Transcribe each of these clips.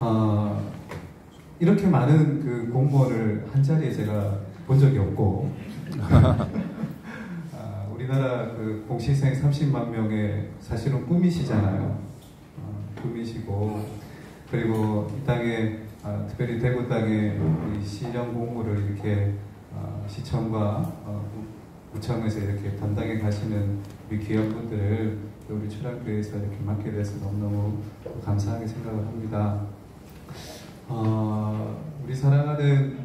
어, 이렇게 많은 그 공무원을 한 자리에 제가 본 적이 없고 우리나라 그 공시생 30만 명의 사실은 꿈이시잖아요. 꿈이시고 그리고 이 땅에 특별히 대구 땅에 이 시정 공무를 이렇게 시청과 구청에서 이렇게 담당해 가시는 우리 귀한 분들을 우리 출합교회에서 이렇게 맡게 돼서 너무너무 감사하게 생각을 합니다. 우리 사랑하는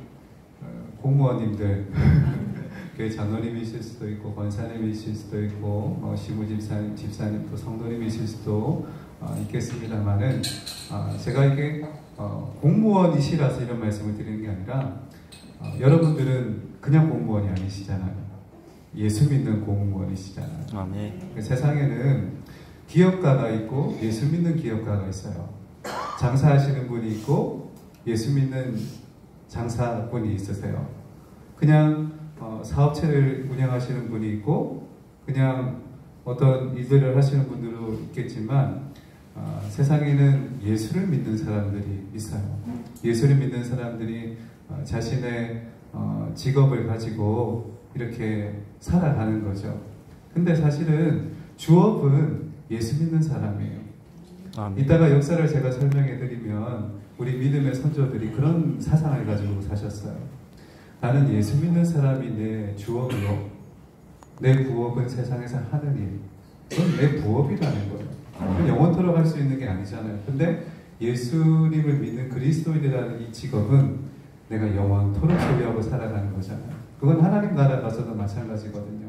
공무원님들, 교회 장로님이실 수도 있고 권사님이실 수도 있고 시무집사님, 집사님, 또 성도님이실 수도 있겠습니다만은 제가 이게 공무원이시라서 이런 말씀을 드리는 게 아니라 여러분들은 그냥 공무원이 아니시잖아요. 예수 믿는 공무원이시잖아요. 아멘. 세상에는 기업가가 있고 예수 믿는 기업가가 있어요. 장사하시는 분이 있고 예수 믿는 장사꾼이 있으세요. 그냥 사업체를 운영하시는 분이 있고 그냥 어떤 일들을 하시는 분들도 있겠지만 세상에는 예수를 믿는 사람들이 있어요. 예수를 믿는 사람들이 자신의 직업을 가지고 이렇게 살아가는 거죠. 근데 사실은 주업은 예수 믿는 사람이에요. 이따가 역사를 제가 설명해 드리면 우리 믿음의 선조들이 그런 사상을 가지고 사셨어요. 나는 예수 믿는 사람이 내 주업이요. 내 부업은 세상에서 하는 일. 그건 내 부업이라는 거예요. 그건 영원토록 할 수 있는 게 아니잖아요. 근데 예수님을 믿는 그리스도인이라는 이 직업은 내가 영원토록 소유하고 살아가는 거잖아요. 그건 하나님 나라 가서도 마찬가지거든요.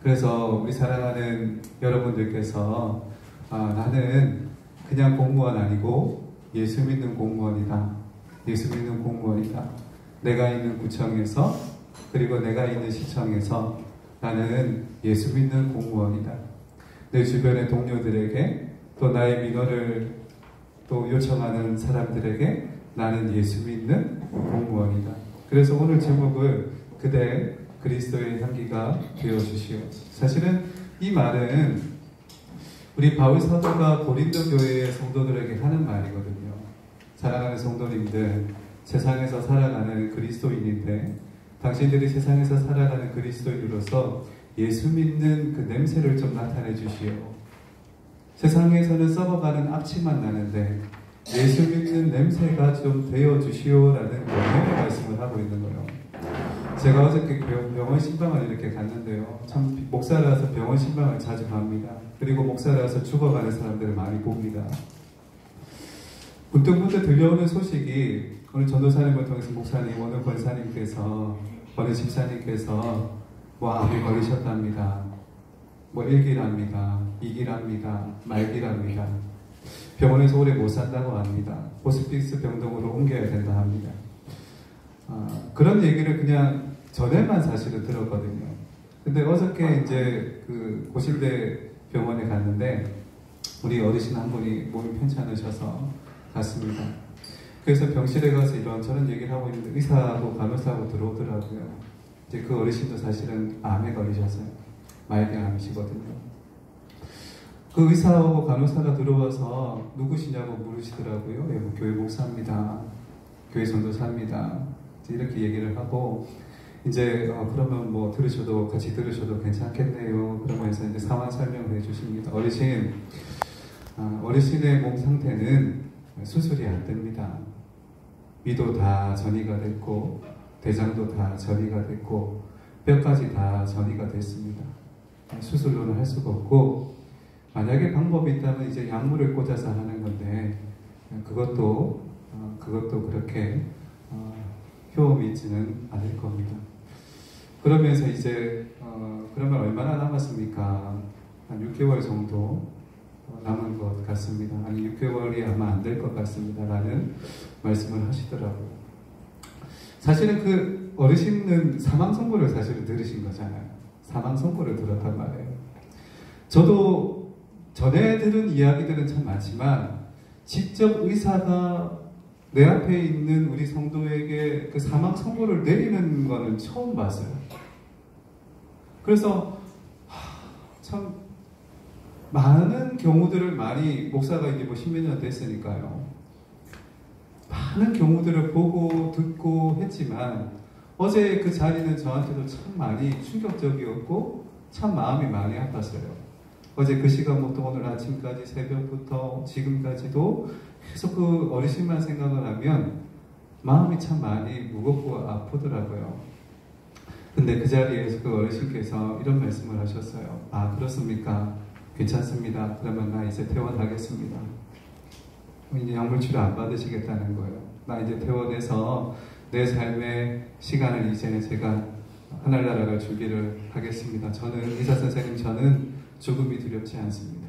그래서 우리 사랑하는 여러분들께서 나는 그냥 공무원 아니고 예수 믿는 공무원이다. 예수 믿는 공무원이다. 내가 있는 구청에서 그리고 내가 있는 시청에서 나는 예수 믿는 공무원이다. 내 주변의 동료들에게 또 나의 민원을 또 요청하는 사람들에게 나는 예수 믿는 공무원이다. 그래서 오늘 제목을 그대 그리스도의 향기가 되어주시오. 사실은 이 말은 우리 바울 사도가 고린도 교회의 성도들에게 하는 말이거든요. 사랑하는 성도님들, 세상에서 살아가는 그리스도인인데 당신들이 세상에서 살아가는 그리스도인으로서 예수 믿는 그 냄새를 좀 나타내 주시오. 세상에서는 썩어가는 악취만 나는데 예수 믿는 냄새가 좀 되어 주시오라는 명령의 말씀을 하고 있는 거예요. 제가 어저께 병원 신방을 이렇게 갔는데요. 참 목사라서 병원 신방을 자주 갑니다. 그리고 목사라서 죽어가는 사람들을 많이 봅니다. 문득문득 들려오는 소식이 오늘 전도사님을 통해서 목사님, 어느 권사님께서, 어느 집사님께서 암이 걸리셨답니다. 1기랍니다. 2기랍니다. 말기랍니다. 병원에서 오래 못 산다고 합니다. 호스피스 병동으로 옮겨야 된다 합니다. 그런 얘기를 그냥 전에만 사실은 들었거든요. 근데 어저께 이제 그 고실대 병원에 갔는데 우리 어르신 한 분이 몸이 편찮으셔서 갔습니다. 그래서 병실에 가서 이런저런 얘기를 하고 있는데 의사하고 간호사하고 들어오더라고요. 이제 그 어르신도 사실은 암에 걸리셨어요. 말기암이시거든요. 그 의사하고 간호사가 들어와서 누구시냐고 물으시더라고요. 예, 교회 목사입니다. 교회 전도사입니다. 이렇게 얘기를 하고 이제 그러면 뭐 같이 들으셔도 괜찮겠네요. 그러면서 이제 상황 설명을 해주십니다. 어르신의 몸 상태는 수술이 안 됩니다. 위도 다 전이가 됐고 대장도 다 전이가 됐고 뼈까지 다 전이가 됐습니다. 수술로는 할 수가 없고 만약에 방법이 있다면 이제 약물을 꽂아서 하는 건데 그것도 그렇게 효험이 있지는 않을 겁니다. 그러면서 이제 그러면 얼마나 남았습니까? 한 6개월 정도 남은 것 같습니다. 아니 6개월이 아마 안 될 것 같습니다. 라는 말씀을 하시더라고요. 사실은 그 어르신은 사망 선고를 사실은 들으신 거잖아요. 사망 선고를 들었단 말이에요. 저도 전에 들은 이야기들은 참 많지만 직접 의사가 내 앞에 있는 우리 성도에게 그 사망 선고를 내리는 거는 처음 봤어요. 그래서 참 많은 경우들을 많이 목사가 이제 뭐 십몇 년 됐으니까요. 많은 경우들을 보고 듣고 했지만 어제 그 자리는 저한테도 참 많이 충격적이었고 참 마음이 많이 아팠어요. 어제 그 시간부터 오늘 아침까지 새벽부터 지금까지도 계속 그 어르신만 생각을 하면 마음이 참 많이 무겁고 아프더라고요. 근데 그 자리에서 그 어르신께서 이런 말씀을 하셨어요. 아, 그렇습니까? 괜찮습니다. 그러면 나 이제 퇴원하겠습니다. 이제 약물치료 안 받으시겠다는 거예요. 나 이제 퇴원해서 내 삶의 시간을 이제 제가 하늘나라 갈 준비를 하겠습니다. 저는 의사 선생님, 저는 죽음이 두렵지 않습니다.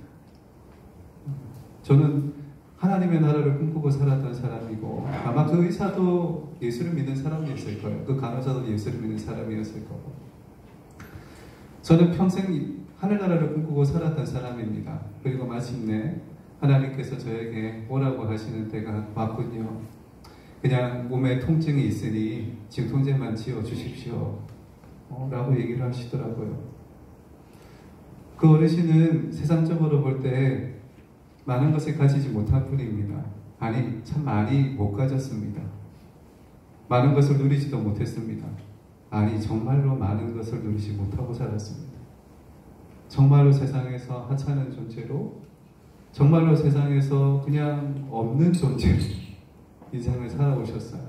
저는 하나님의 나라를 꿈꾸고 살았던 사람이고 아마 그 의사도 예수를 믿는 사람이었을 거예요. 그 간호사도 예수를 믿는 사람이었을 거고 저는 평생 하늘나라를 꿈꾸고 살았던 사람입니다. 그리고 마침내 하나님께서 저에게 오라고 하시는 때가 왔군요. 그냥 몸에 통증이 있으니 진통제만 지어주십시오 라고 얘기를 하시더라고요. 그 어르신은 세상적으로 볼 때 많은 것을 가지지 못한 분입니다. 아니, 참 많이 못 가졌습니다. 많은 것을 누리지도 못했습니다. 아니, 정말로 많은 것을 누리지 못하고 살았습니다. 정말로 세상에서 하찮은 존재로, 정말로 세상에서 그냥 없는 존재로 인생을 살아오셨어요.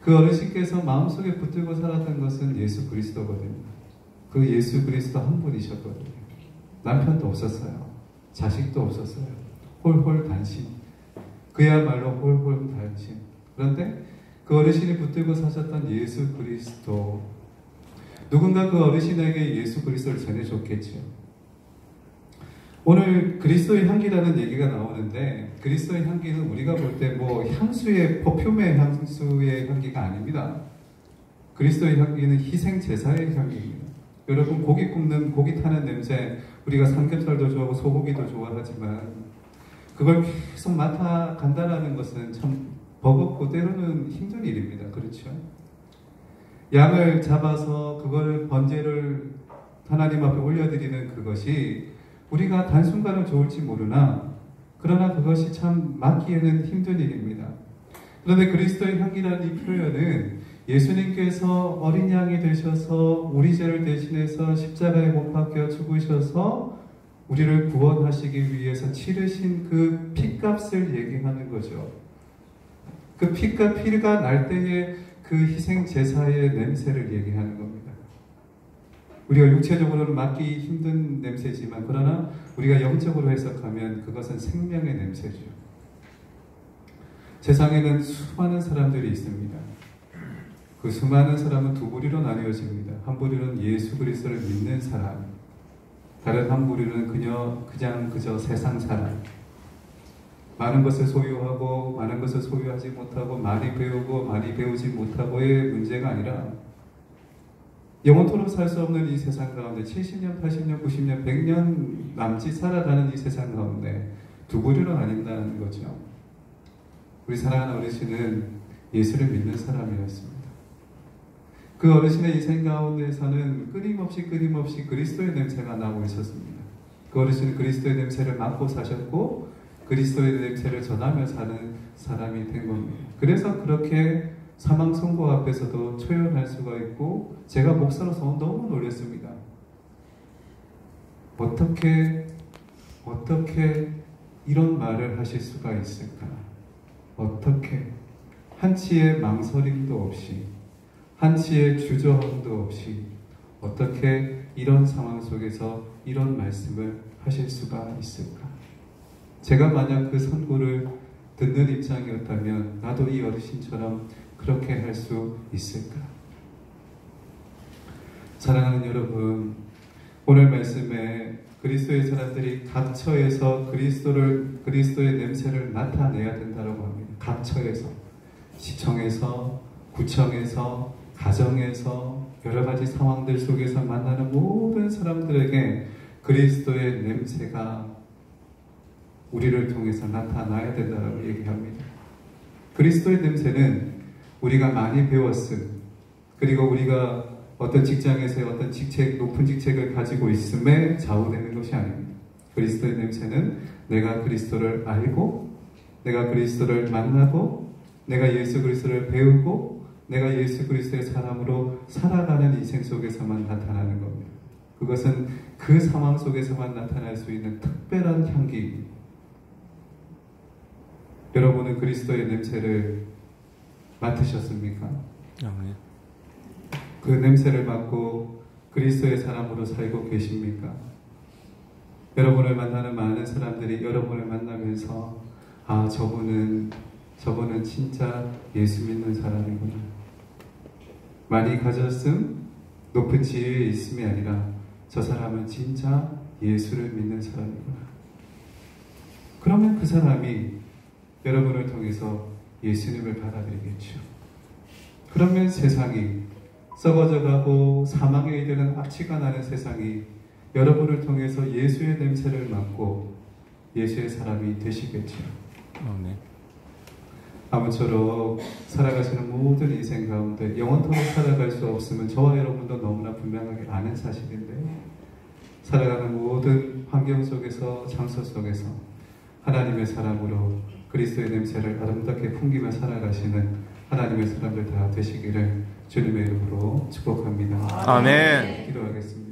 그 어르신께서 마음속에 붙들고 살았던 것은 예수 그리스도거든요. 그 예수 그리스도 한 분이셨거든요. 남편도 없었어요. 자식도 없었어요. 홀홀 단신. 그야말로 홀홀 단신. 그런데 그 어르신이 붙들고 사셨던 예수 그리스도. 누군가 그 어르신에게 예수 그리스도를 전해줬겠죠. 오늘 그리스도의 향기라는 얘기가 나오는데 그리스도의 향기는 우리가 볼 때 뭐 향수의 퍼퓸의 향수의 향기가 아닙니다. 그리스도의 향기는 희생 제사의 향기입니다. 여러분 고기 굽는 고기 타는 냄새 우리가 삼겹살도 좋아하고 소고기도 좋아하지만 그걸 계속 맡아 간다라는 것은 참 버겁고 때로는 힘든 일입니다. 그렇죠? 양을 잡아서 그걸 번제를 하나님 앞에 올려드리는 그것이 우리가 단순간은 좋을지 모르나 그러나 그것이 참 맡기에는 힘든 일입니다. 그런데 그리스도의 향기라는 이 표현은 예수님께서 어린 양이 되셔서 우리 죄를 대신해서 십자가에 못 박혀 죽으셔서 우리를 구원하시기 위해서 치르신 그 피값을 얘기하는 거죠. 그 피가 날 때의 그 희생 제사의 냄새를 얘기하는 겁니다. 우리가 육체적으로는 맡기 힘든 냄새지만 그러나 우리가 영적으로 해석하면 그것은 생명의 냄새죠. 세상에는 수많은 사람들이 있습니다. 그 수많은 사람은 두 부류로 나뉘어집니다. 한 부류는 예수 그리스도를 믿는 사람, 다른 한 부류는 그저 세상 사람. 많은 것을 소유하고 많은 것을 소유하지 못하고 많이 배우고 많이 배우지 못하고의 문제가 아니라 영원토록 살 수 없는 이 세상 가운데 70년, 80년, 90년, 100년 남짓 살아가는 이 세상 가운데 두 부류로 나뉜다는 거죠. 우리 사랑하는 어르신은 예수를 믿는 사람이었습니다. 그 어르신의 인생 가운데서는 끊임없이 그리스도의 냄새가 나고 있었습니다. 그 어르신은 그리스도의 냄새를 맡고 사셨고 그리스도의 냄새를 전하며 사는 사람이 된 겁니다. 그래서 그렇게 사망 선고 앞에서도 초연할 수가 있고 제가 목사로서 너무 놀랐습니다. 어떻게 이런 말을 하실 수가 있을까? 어떻게 한치의 망설임도 없이 한치의 주저함도 없이 어떻게 이런 상황 속에서 이런 말씀을 하실 수가 있을까? 제가 만약 그 선고를 듣는 입장이었다면 나도 이 어르신처럼 그렇게 할 수 있을까? 사랑하는 여러분, 오늘 말씀에 그리스도의 사람들이 각처에서 그리스도의 냄새를 나타내야 된다고 합니다. 각처에서, 시청에서, 구청에서, 가정에서, 여러 가지 상황들 속에서 만나는 모든 사람들에게 그리스도의 냄새가 우리를 통해서 나타나야 된다고 얘기합니다. 그리스도의 냄새는 우리가 많이 배웠음, 그리고 우리가 어떤 직장에서의 어떤 높은 직책을 가지고 있음에 좌우되는 것이 아닙니다. 그리스도의 냄새는 내가 그리스도를 알고, 내가 그리스도를 만나고, 내가 예수 그리스도를 배우고 내가 예수 그리스도의 사람으로 살아가는 인생 속에서만 나타나는 겁니다. 그것은 그 상황 속에서만 나타날 수 있는 특별한 향기입니다. 여러분은 그리스도의 냄새를 맡으셨습니까? 그 냄새를 맡고 그리스도의 사람으로 살고 계십니까? 여러분을 만나는 많은 사람들이 여러분을 만나면서 아, 저분은 진짜 예수 믿는 사람이구나. 많이 가졌음, 높은 지위에 있음이 아니라 저 사람은 진짜 예수를 믿는 사람이구나. 그러면 그 사람이 여러분을 통해서 예수님을 받아들이겠죠. 그러면 세상이 썩어져 가고 사망에 이르는 악취가 나는 세상이 여러분을 통해서 예수의 냄새를 맡고 예수의 사람이 되시겠죠. 네. 아무쪼록 살아가시는 모든 인생 가운데 영원토록 살아갈 수 없으면 저와 여러분도 너무나 분명하게 아는 사실인데, 살아가는 모든 환경 속에서 장소 속에서 하나님의 사람으로 그리스도의 냄새를 아름답게 풍기며 살아가시는 하나님의 사람들 다 되시기를 주님의 이름으로 축복합니다. 아멘. 기도하겠습니다.